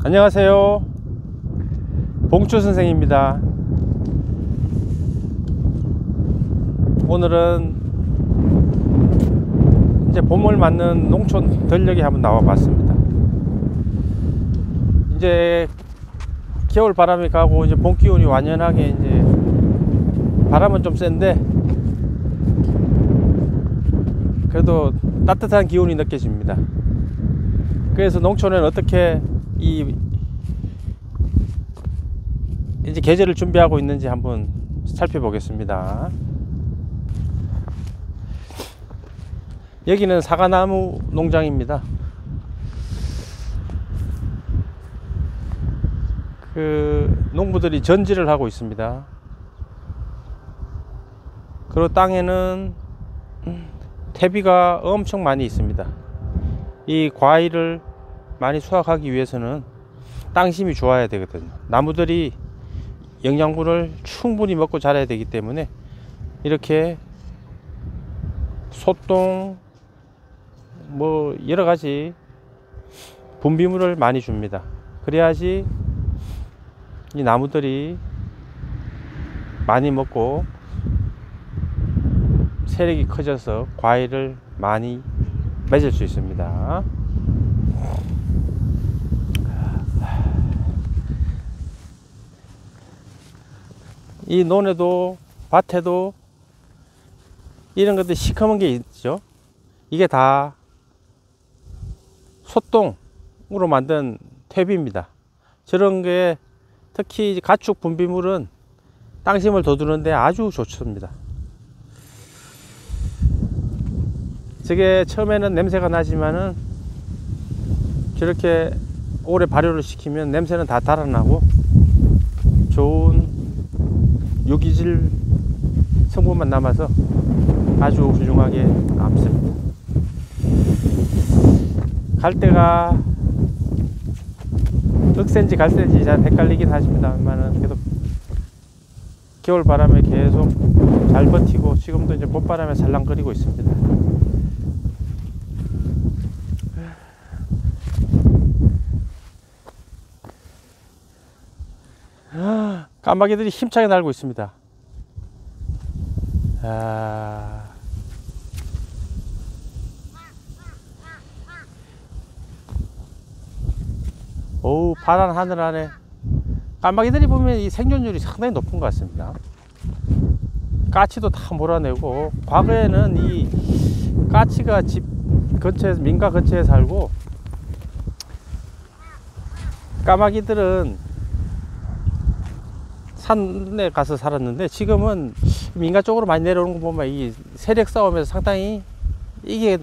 안녕하세요, 봉추 선생입니다. 오늘은 이제 봄을 맞는 농촌 들녘에 한번 나와 봤습니다. 이제 겨울 바람이 가고 이제 봄 기운이 완연하게, 이제 바람은 좀 센데 그래도 따뜻한 기운이 느껴집니다. 그래서 농촌에는 어떻게 이제 계절을 준비하고 있는지 한번 살펴보겠습니다. 여기는 사과나무 농장입니다. 농부들이 전지를 하고 있습니다. 그리고 땅에는 퇴비가 엄청 많이 있습니다. 이 과일을 많이 수확하기 위해서는 땅심이 좋아야 되거든요. 나무들이 영양분을 충분히 먹고 자라야 되기 때문에 이렇게 소똥 뭐 여러가지 분비물을 많이 줍니다. 그래야지 이 나무들이 많이 먹고 세력이 커져서 과일을 많이 맺을 수 있습니다. 이 논에도 밭에도 이런 것들 시커먼 게 있죠. 이게 다 소똥으로 만든 퇴비입니다. 저런 게 특히 가축 분비물은 땅심을 돋우는데 아주 좋습니다. 저게 처음에는 냄새가 나지만은 저렇게 오래 발효를 시키면 냄새는 다 달아나고 좋은 유기질 성분만 남아서 아주 훌륭하게 남습니다. 갈대가 억센지 갈대인지 잘 헷갈리긴 하십니다만은 그래도 겨울 바람에 계속 잘 버티고 지금도 이제 봄바람에 살랑거리고 있습니다. 까마귀들이 힘차게 날고 있습니다. 오우, 파란 하늘 안에 까마귀들이 보면 이 생존율이 상당히 높은 것 같습니다. 까치도 다 몰아내고, 과거에는 이 까치가 집 근처에서, 민가 근처에 살고, 까마귀들은 산에 가서 살았는데 지금은 민가 쪽으로 많이 내려오는 거 보면 이 세력 싸움에서 상당히 이게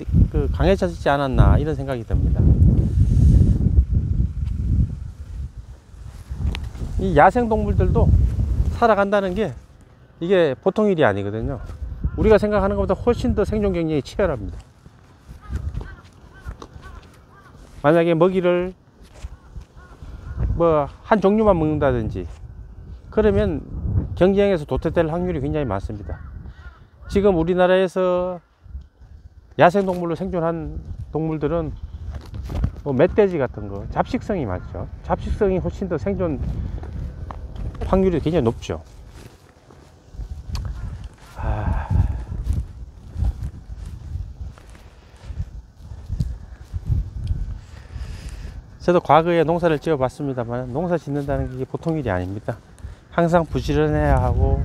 강해졌지 않았나 이런 생각이 듭니다. 이 야생 동물들도 살아간다는 게 이게 보통 일이 아니거든요. 우리가 생각하는 것보다 훨씬 더 생존 경쟁이 치열합니다. 만약에 먹이를 뭐 한 종류만 먹는다든지 그러면 경쟁에서 도태될 확률이 굉장히 많습니다. 지금 우리나라에서 야생동물로 생존한 동물들은 뭐 멧돼지 같은 거, 잡식성이 많죠. 잡식성이 훨씬 더 생존 확률이 굉장히 높죠. 저도 과거에 농사를 지어 봤습니다만 농사 짓는다는 게 보통 일이 아닙니다. 항상 부지런해야 하고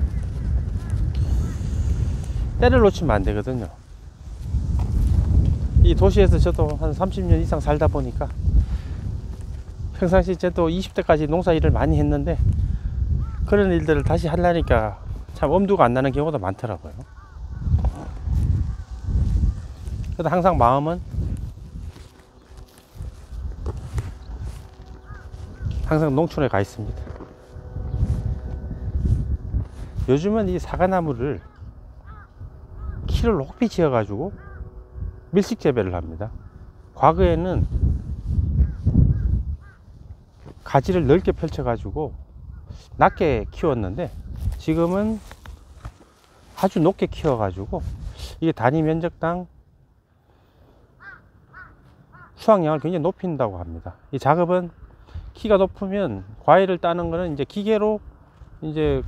때를 놓치면 안 되거든요. 이 도시에서 저도 한 30년 이상 살다 보니까 평상시 저도 20대까지 농사 일을 많이 했는데 그런 일들을 다시 하려니까 참 엄두가 안 나는 경우도 많더라고요. 그래도 항상 마음은 항상 농촌에 가 있습니다. 요즘은 이 사과나무를 키를 높이 지어 가지고 밀식 재배를 합니다. 과거에는 가지를 넓게 펼쳐 가지고 낮게 키웠는데 지금은 아주 높게 키워 가지고 이게 단위 면적당 수확량을 굉장히 높인다고 합니다. 이 작업은 키가 높으면 과일을 따는 거는 이제 기계로 이제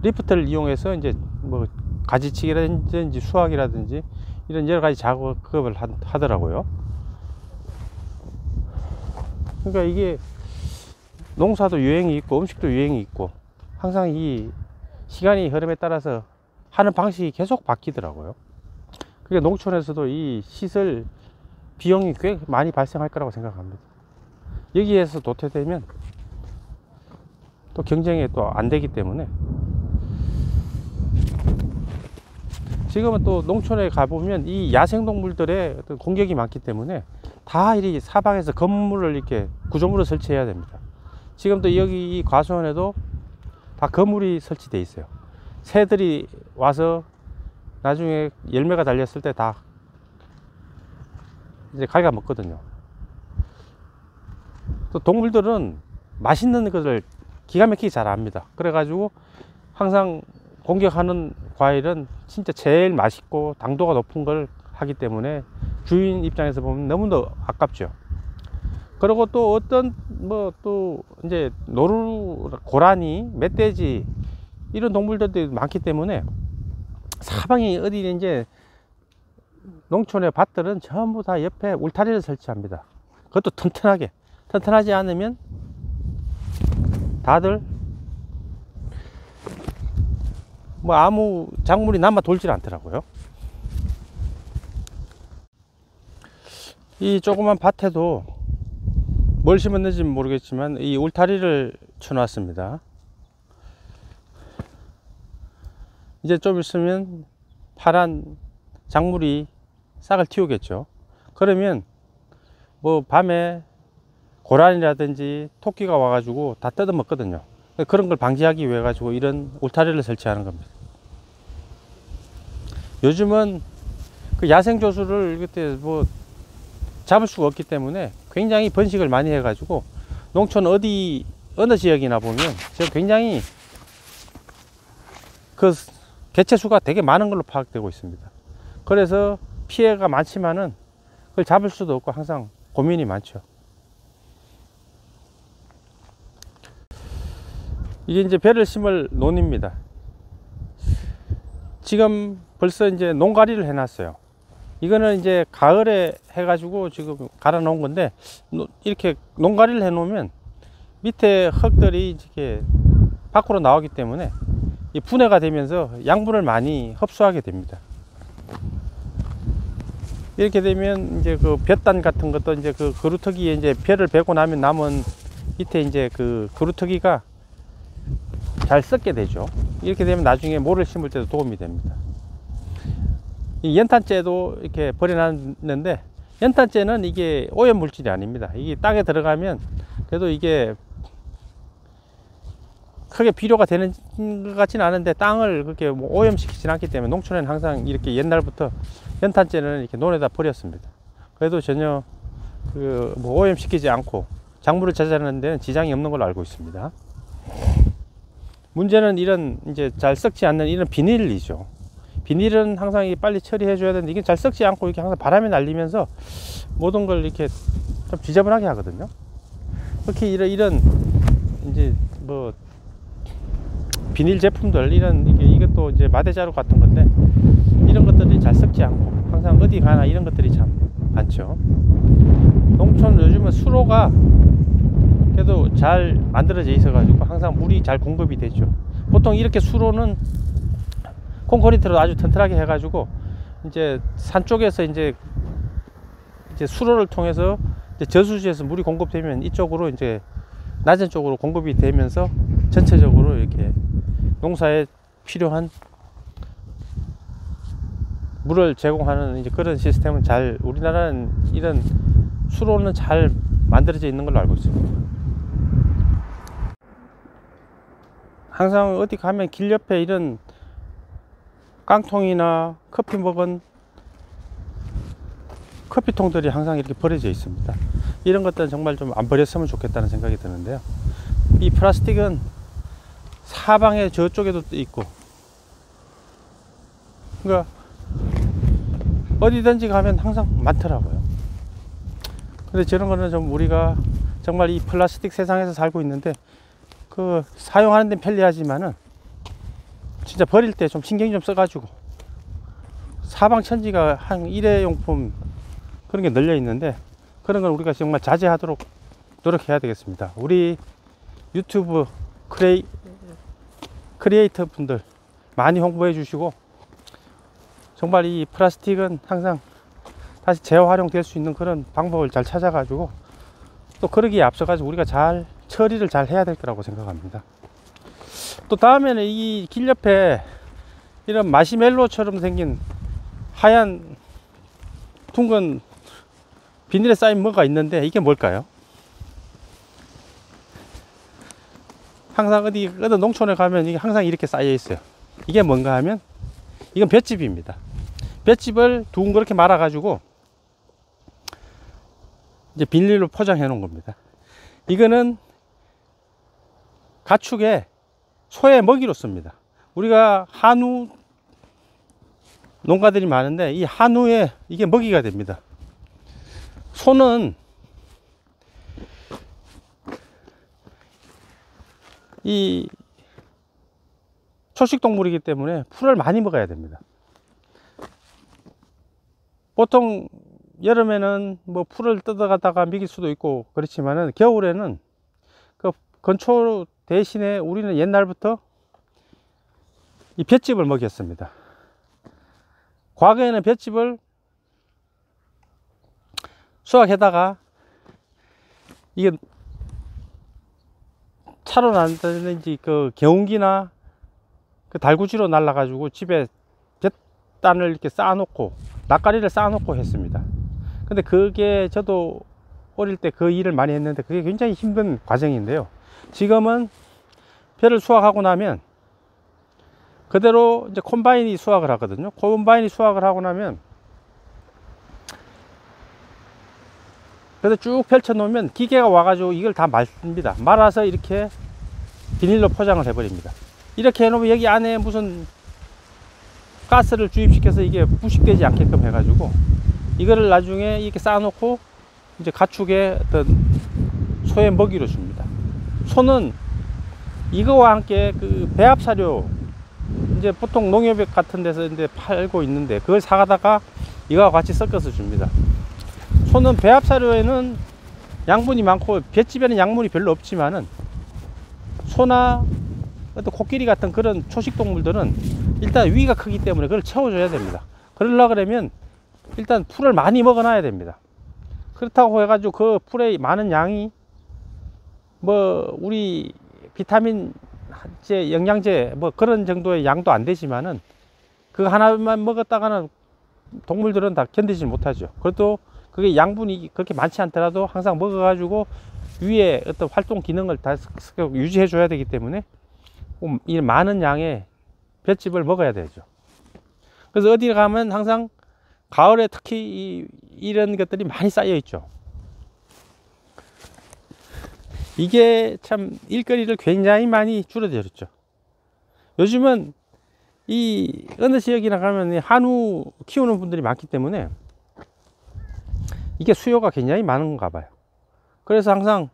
리프트를 이용해서 이제 뭐 가지치기라든지 수확이라든지 이런 여러 가지 작업을 하더라고요. 그러니까 이게 농사도 유행이 있고 음식도 유행이 있고 항상 이 시간이 흐름에 따라서 하는 방식이 계속 바뀌더라고요. 그러니까 농촌에서도 이 시설 비용이 꽤 많이 발생할 거라고 생각합니다. 여기에서 도태되면 또 경쟁이 또 안 되기 때문에 지금은 또 농촌에 가보면 이 야생동물들의 어떤 공격이 많기 때문에 다 이 사방에서 건물을 이렇게 구조물을 설치해야 됩니다. 지금도 여기 이 과수원에도 다 건물이 설치되어 있어요. 새들이 와서 나중에 열매가 달렸을 때 다 이제 갉아먹거든요. 또 동물들은 맛있는 것을 기가 막히게 잘 압니다. 그래가지고 항상 공격하는 과일은 진짜 제일 맛있고 당도가 높은 걸 하기 때문에 주인 입장에서 보면 너무도 아깝죠. 그리고 또 어떤 뭐 또 이제 고라니, 멧돼지 이런 동물들도 많기 때문에 사방이 어디 이제 농촌의 밭들은 전부 다 옆에 울타리를 설치합니다. 그것도 튼튼하게. 튼튼하지 않으면 다들 뭐 아무 작물이 남아 돌질 않더라고요. 이 조그만 밭에도 뭘 심었는지 모르겠지만 이 울타리를 쳐놨습니다. 이제 좀 있으면 파란 작물이 싹을 틔우겠죠. 그러면 뭐 밤에 고라니라든지 토끼가 와가지고 다 뜯어먹거든요. 그런 걸 방지하기 위해 가지고 이런 울타리를 설치하는 겁니다. 요즘은 그 야생조수를 그때 뭐 잡을 수가 없기 때문에 굉장히 번식을 많이 해가지고 농촌 어느 지역이나 보면 지금 굉장히 그 개체 수가 되게 많은 걸로 파악되고 있습니다. 그래서 피해가 많지만은 그걸 잡을 수도 없고 항상 고민이 많죠. 이게 이제 배를 심을 논입니다. 지금 벌써 이제 농가리를 해놨어요. 이거는 이제 가을에 해가지고 지금 갈아 놓은 건데, 이렇게 농가리를 해 놓으면 밑에 흙들이 이렇게 밖으로 나오기 때문에 이 분해가 되면서 양분을 많이 흡수하게 됩니다. 이렇게 되면 이제 그 볕단 같은 것도 이제 그 그루터기에 이제 벼를 베고 나면 남은 밑에 이제 그 그루터기가 잘 썩게 되죠. 이렇게 되면 나중에 모를 심을 때도 도움이 됩니다. 이 연탄재도 이렇게 버려놨는데, 연탄재는 이게 오염 물질이 아닙니다. 이게 땅에 들어가면 그래도 이게 크게 비료가 되는 것 같지는 않은데 땅을 그렇게 뭐 오염시키진 않기 때문에 농촌에는 항상 이렇게 옛날부터 연탄재는 이렇게 논에다 버렸습니다. 그래도 전혀 그 뭐 오염시키지 않고 작물을 자자하는 데는 지장이 없는 걸로 알고 있습니다. 문제는 이런 이제 잘 썩지 않는 이런 비닐이죠. 비닐은 항상 빨리 처리해 줘야 되는데 이게 잘 썩지 않고 이렇게 항상 바람이 날리면서 모든 걸 이렇게 좀 지저분하게 하거든요. 특히 이런 이제 뭐 비닐 제품들, 이것도 이제 마대자루 같은 건데, 이런 것들이 잘 썩지 않고 항상 어디 가나 이런 것들이 참 많죠. 농촌 요즘은 수로가 그래도 잘 만들어져 있어 가지고 항상 물이 잘 공급이 되죠. 보통 이렇게 수로는 콘크리트로 아주 튼튼하게 해 가지고 이제 산 쪽에서 이제 수로를 통해서 이제 저수지에서 물이 공급되면 이쪽으로 이제 낮은 쪽으로 공급이 되면서 전체적으로 이렇게 농사에 필요한 물을 제공하는 이제 그런 시스템은 잘, 우리나라는 이런 수로는 잘 만들어져 있는 걸로 알고 있습니다. 항상 어디 가면 길 옆에 이런 깡통이나 커피 먹은 커피통들이 항상 이렇게 버려져 있습니다. 이런 것들은 정말 좀 안 버렸으면 좋겠다는 생각이 드는데요. 이 플라스틱은 사방에 저쪽에도 있고, 그러니까 어디든지 가면 항상 많더라고요. 근데 저런 거는 좀 우리가 정말 이 플라스틱 세상에서 살고 있는데, 그 사용하는 데는 편리하지만은 진짜 버릴 때 좀 신경 좀 써가지고, 사방천지가 한 일회용품 그런 게 널려 있는데, 그런 건 우리가 정말 자제하도록 노력해야 되겠습니다. 우리 유튜브 크리에이터 분들 많이 홍보해 주시고, 정말 이 플라스틱은 항상 다시 재활용 될 수 있는 그런 방법을 잘 찾아가지고, 또 그러기에 앞서가지고 우리가 잘 처리를 잘 해야 될 거라고 생각합니다. 또 다음에는 이 길 옆에 이런 마시멜로처럼 생긴 하얀 둥근 비닐에 쌓인 뭐가 있는데, 이게 뭘까요? 항상 어디 농촌에 가면 이게 항상 이렇게 쌓여 있어요. 이게 뭔가 하면, 이건 볏짚입니다. 볏짚을 둥그렇게 말아 가지고 이제 비닐로 포장해 놓은 겁니다. 이거는 가축의 소의 먹이로 씁니다. 우리가 한우 농가들이 많은데, 이 한우에 이게 먹이가 됩니다. 소는 이 초식 동물이기 때문에 풀을 많이 먹어야 됩니다. 보통 여름에는 뭐 풀을 뜯어가다가 먹일 수도 있고 그렇지만은, 겨울에는 그 건초 대신에 우리는 옛날부터 이 볏짚을 먹였습니다. 과거에는 볏짚을 수확해다가 이게 차로 난다든지 그 개운기나 그 달구지로 날라가지고 집에 볏단을 이렇게 쌓아놓고 낯가리를 쌓아놓고 했습니다. 근데 그게 저도 어릴 때 그 일을 많이 했는데, 그게 굉장히 힘든 과정인데요. 지금은 벼를 수확하고 나면 그대로 이제 콤바인이 수확을 하거든요. 콤바인이 수확을 하고 나면 그래서 쭉 펼쳐 놓으면 기계가 와가지고 이걸 다 말습니다. 말아서 이렇게 비닐로 포장을 해버립니다. 이렇게 해놓으면 여기 안에 무슨 가스를 주입시켜서 이게 부식되지 않게끔 해가지고, 이거를 나중에 이렇게 쌓아놓고 이제 가축의 어떤 소의 먹이로 줍니다. 소는 이거와 함께 그 배합 사료, 이제 보통 농협 같은 데서 이제 팔고 있는데, 그걸 사가다가 이거와 같이 섞어서 줍니다. 소는 배합 사료에는 양분이 많고 볏짚에는 양분이 별로 없지만은, 소나 어떤 코끼리 같은 그런 초식 동물들은 일단 위가 크기 때문에 그걸 채워줘야 됩니다. 그러려 그러면 일단 풀을 많이 먹어놔야 됩니다. 그렇다고 해가지고 그 풀의 많은 양이 뭐 우리 비타민 영양제 뭐 그런 정도의 양도 안 되지만은, 그거 하나만 먹었다가는 동물들은 다 견디지 못하죠. 그래도 그게 양분이 그렇게 많지 않더라도 항상 먹어가지고 위에 어떤 활동 기능을 다 유지해 줘야 되기 때문에 이 많은 양의 볏짚을 먹어야 되죠. 그래서 어디 가면 항상 가을에 특히 이런 것들이 많이 쌓여 있죠. 이게 참 일거리를 굉장히 많이 줄어들었죠. 요즘은 이 어느 지역이나 가면 한우 키우는 분들이 많기 때문에 이게 수요가 굉장히 많은가 봐요. 그래서 항상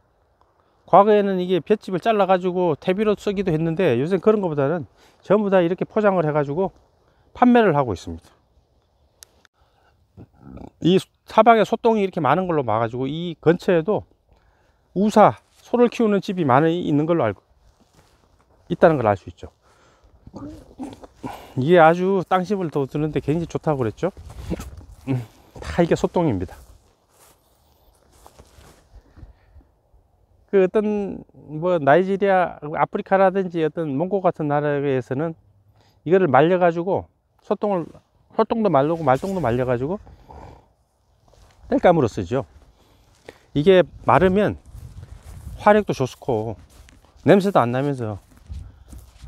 과거에는 이게 볏짚을 잘라 가지고 퇴비로 쓰기도 했는데, 요새 그런 것보다는 전부 다 이렇게 포장을 해 가지고 판매를 하고 있습니다. 이 사방에 소똥이 이렇게 많은 걸로 봐가지고 이 근처에도 우사, 소를 키우는 집이 많이 있는 걸로 알고 있다는 걸 알 수 있죠. 이게 아주 땅심을 더 드는데 굉장히 좋다고 그랬죠. 다 이게 소똥입니다. 그 어떤 뭐 나이지리아, 아프리카라든지 어떤 몽고 같은 나라에서는 이거를 말려 가지고 소똥도 말르고 말똥도 말려 가지고 땔감으로 쓰죠. 이게 마르면 화력도 좋고 냄새도 안 나면서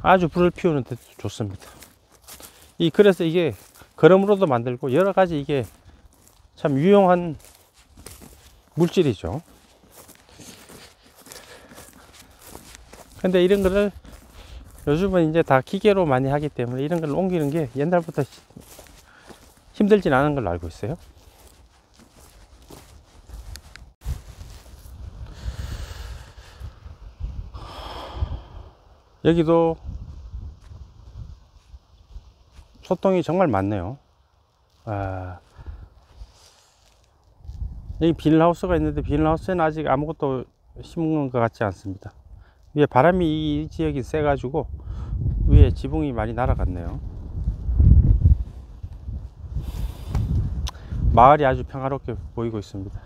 아주 불을 피우는 데 좋습니다. 그래서 이게 거름으로도 만들고 여러 가지 이게 참 유용한 물질이죠. 근데 이런 거를 요즘은 이제 다 기계로 많이 하기 때문에 이런 걸 옮기는 게 옛날부터 힘들진 않은 걸로 알고 있어요. 여기도 소똥이 정말 많네요. 여기 비닐하우스가 있는데 비닐하우스에는 아직 아무것도 심은 것 같지 않습니다. 위에 바람이 이 지역이 세 가지고 위에 지붕이 많이 날아갔네요. 마을이 아주 평화롭게 보이고 있습니다.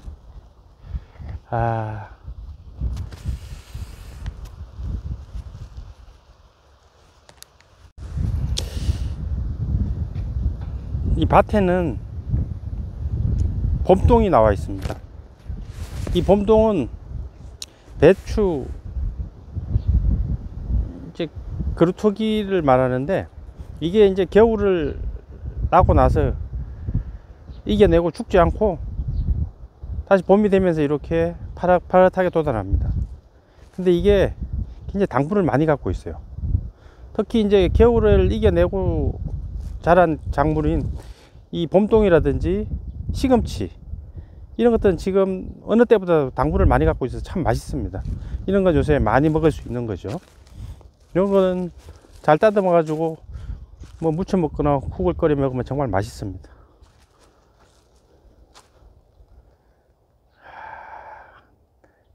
이 밭에는 봄동이 나와 있습니다. 이 봄동은 배추 이제 그루터기를 말하는데, 이게 이제 겨울을 나고 나서 이겨내고 죽지 않고 다시 봄이 되면서 이렇게 파릇파릇하게 돋아납니다. 근데 이게 굉장히 당분을 많이 갖고 있어요. 특히 이제 겨울을 이겨내고 자란 작물인 이 봄동이라든지 시금치, 이런 것들은 지금 어느 때보다 당분을 많이 갖고 있어서 참 맛있습니다. 이런 건 요새 많이 먹을 수 있는 거죠. 이런 거는 잘 따듬어 가지고 뭐 무쳐 먹거나 쿡을 끓여 먹으면 정말 맛있습니다.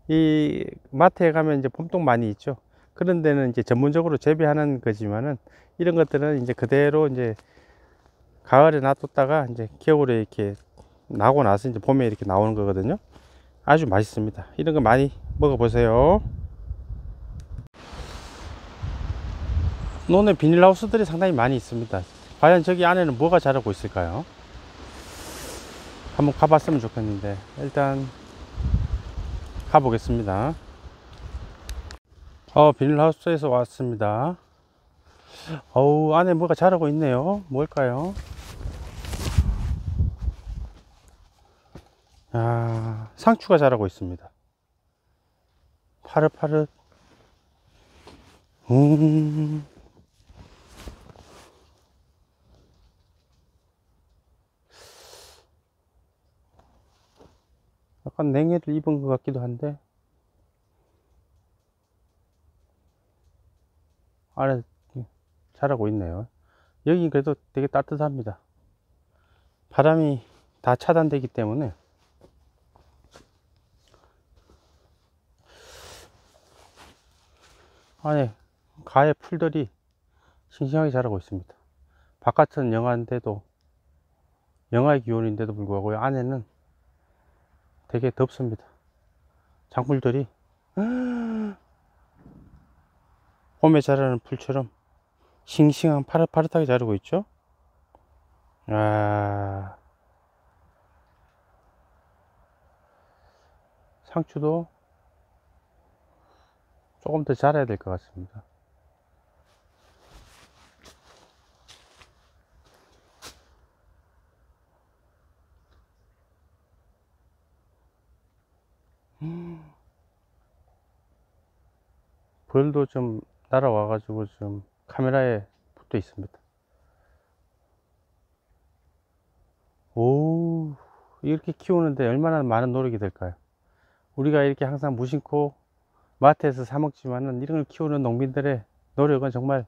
이 마트에 가면 이제 봄동 많이 있죠. 그런 데는 이제 전문적으로 재배하는 거지만은, 이런 것들은 이제 그대로 이제 가을에 놔뒀다가 이제 겨울에 이렇게 나고 나서 이제 봄에 이렇게 나오는 거거든요. 아주 맛있습니다. 이런 거 많이 먹어 보세요. 논에 비닐하우스들이 상당히 많이 있습니다. 과연 저기 안에는 뭐가 자라고 있을까요? 한번 가봤으면 좋겠는데, 일단 가보겠습니다. 비닐하우스에서 왔습니다. 안에 뭐가 자라고 있네요. 뭘까요? 상추가 자라고 있습니다. 파릇파릇. 약간 냉해를 입은 것 같기도 한데, 안에 자라고 있네요. 여기 그래도 되게 따뜻합니다. 바람이 다 차단되기 때문에. 안에 가에 풀들이 싱싱하게 자라고 있습니다. 바깥은 영하인데도, 영하의 기온인데도 불구하고 안에는 되게 덥습니다. 작물들이 봄에 자라는 풀처럼 싱싱한 파릇파릇하게 자라고 있죠. 상추도 조금 더 자라야 될 것 같습니다. 벌도 좀 날아와 가지고 좀 카메라에 붙어 있습니다. 오, 이렇게 키우는데 얼마나 많은 노력이 될까요? 우리가 이렇게 항상 무심코 마트에서 사 먹지만은, 이런 걸 키우는 농민들의 노력은 정말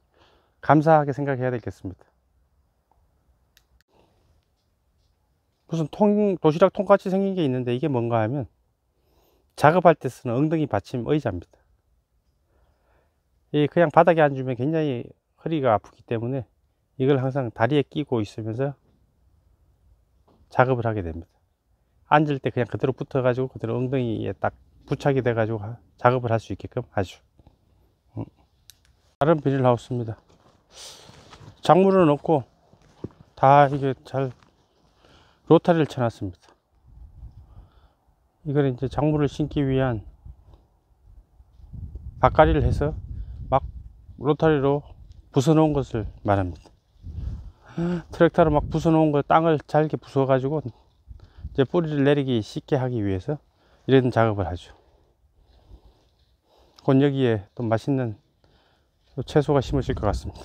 감사하게 생각해야 되겠습니다. 무슨 도시락 통같이 생긴 게 있는데, 이게 뭔가 하면 작업할 때 쓰는 엉덩이 받침 의자입니다. 그냥 바닥에 앉으면 굉장히 허리가 아프기 때문에 이걸 항상 다리에 끼고 있으면서 작업을 하게 됩니다. 앉을 때 그냥 그대로 붙어 가지고 그대로 엉덩이에 딱 부착이 돼 가지고 작업을 할 수 있게끔 아주. 다른 비닐하우스입니다. 작물은 없고 다 이게 잘 로타리를 쳐놨습니다. 이걸 이제 작물을 심기 위한 밭가리를 해서 막 로타리로 부숴 놓은 것을 말합니다. 트랙터로 막 부숴 놓은 거, 땅을 잘게 부숴 가지고 이제 뿌리를 내리기 쉽게 하기 위해서 이런 작업을 하죠. 곧 여기에 또 맛있는 채소가 심어질 것 같습니다.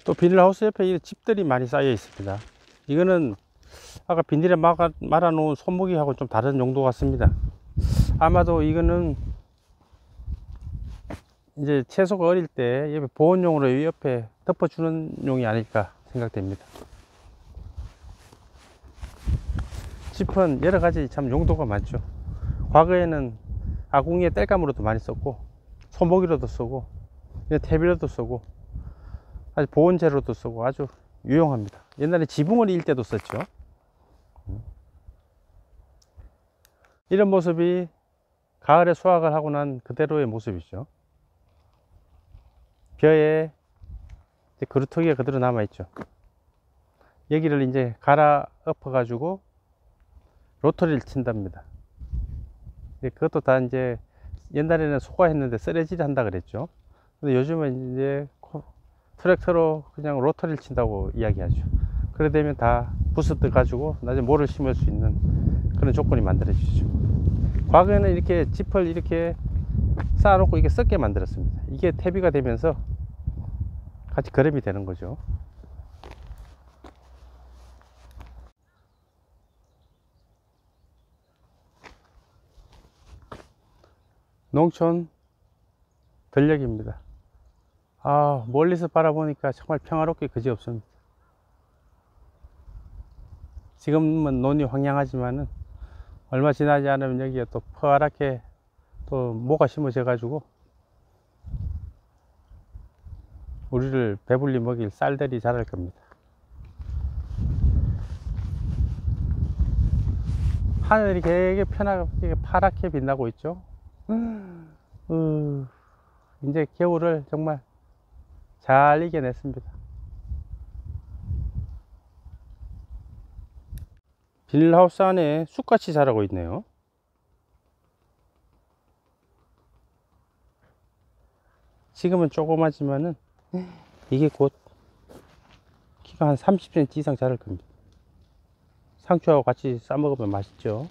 또 비닐하우스 옆에 이 집들이 많이 쌓여 있습니다. 이거는 아까 비닐에 말아 놓은 손목이하고 좀 다른 용도 같습니다. 아마도 이거는 이제 채소가 어릴 때 옆에 보온용으로 옆에 덮어주는 용이 아닐까 생각됩니다. 짚은 여러 가지 참 용도가 많죠. 과거에는 아궁이에 땔감으로도 많이 썼고, 소모기로도 쓰고, 퇴비로도 쓰고, 아주 보온재료도 쓰고 아주 유용합니다. 옛날에 지붕을 일 때도 썼죠. 이런 모습이 가을에 수확을 하고 난 그대로의 모습이죠. 벼에 그루터기가 그대로 남아있죠. 여기를 이제 갈아 엎어 가지고 로터리를 친답니다. 그것도 다 이제 옛날에는 소과했는데 쓰레질 한다 그랬죠. 근데 요즘은 이제 트랙터로 그냥 로터리를 친다고 이야기하죠. 그래 되면 다 부스 떠 가지고 나중에 모를 심을 수 있는 그런 조건이 만들어지죠. 과거에는 이렇게 짚을 이렇게 쌓아놓고 이게 썩게 만들었습니다. 이게 퇴비가 되면서 같이 거름이 되는 거죠. 농촌 들녘입니다. 멀리서 바라보니까 정말 평화롭게 그지없습니다. 지금은 논이 황량하지만은 얼마 지나지 않으면 여기가 또 퍼랗게 또 모가 심어져 가지고 우리를 배불리 먹일 쌀들이 자랄 겁니다. 하늘이 되게 편하게 파랗게 빛나고 있죠. 이제 겨울을 정말 잘 이겨냈습니다. 비닐하우스 안에 쑥같이 자라고 있네요. 지금은 조그마지만은 이게 곧 키가 한 30cm 이상 자랄 겁니다. 상추하고 같이 싸 먹으면 맛있죠.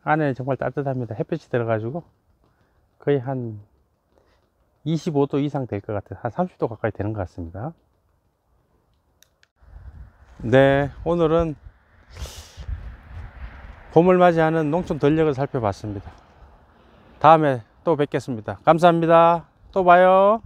안에 정말 따뜻합니다. 햇볕이 들어가지고 거의 한 25도 이상 될 것 같아요. 한 30도 가까이 되는 것 같습니다. 네, 오늘은 봄을 맞이하는 농촌 들녘을 살펴봤습니다. 다음에 또 뵙겠습니다. 감사합니다. 또 봐요.